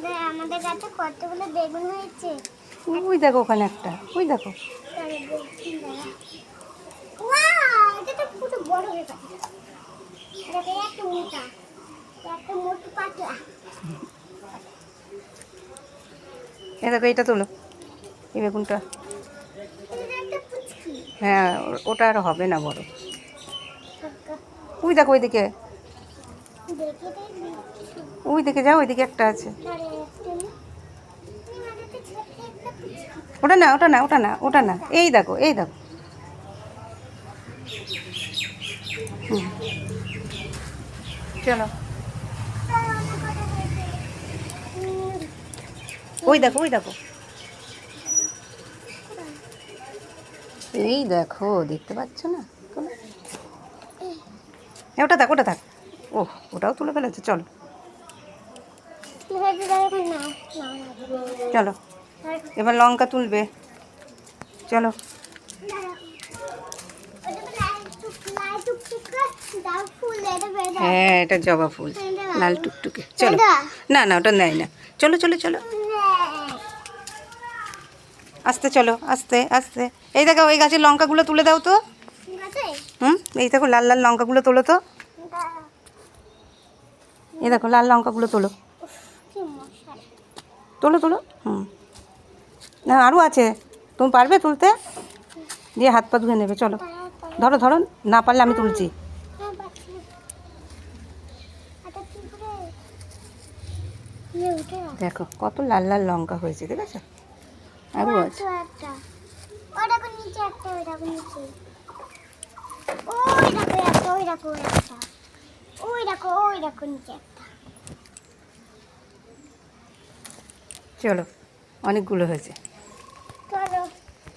আমাদের গাছে কতগুলো বেগুন হয়েছে। ওই দেখো ওখানে একটা, ওই দেখো। ওয়াও, এটা তো পুরো বড় হয়ে গেছে। এটা একটা মোটা, একটা মোটা পাতলা। এই দেখো এটা তোলো, এই বেগুনটা। এটা একটা পুচকি। হ্যাঁ, ওটা আর হবে না বড়। ওই দেখো ওইদিকে, ওই দিকে যাও, ওইদিকে একটা আছে। ওটা না, ওটা না, ওটা না, ওটা না, এই দেখো, এই দেখো। চলো, ওই দেখো, ওই দেখো, এই দেখো, দেখতে পাচ্ছ না? ওটা থাক, ওটা থাক। ও, ওটাও তুলে ফেলেছে। চলো চলো, এবার লঙ্কা তুলবে। চলো। হ্যাঁ, এটা জবা ফুল, লাল টুকটুকে। চলো, না না, ওটা নেয় না। চলো চলো চলো, আস্তে চলো, আস্তে আস্তে। এই দেখো, ওই গাছের লঙ্কাগুলো তুলে দাও তো। এই দেখো, লাল লাল লঙ্কাগুলো তোলো তো। এই দেখো, লাল লঙ্কাগুলো তোলো, তোলো তোলো। না, আরও আছে, তুমি পারবে তুলতে? দিয়ে হাত পা ধুয়ে নেবে। চলো, ধরো ধরো, না পারলে আমি তুলছি। দেখো কত লাল লাল লঙ্কা হয়েছে, দেখেছো? আরও আছে। চলো, অনেকগুলো হয়েছে।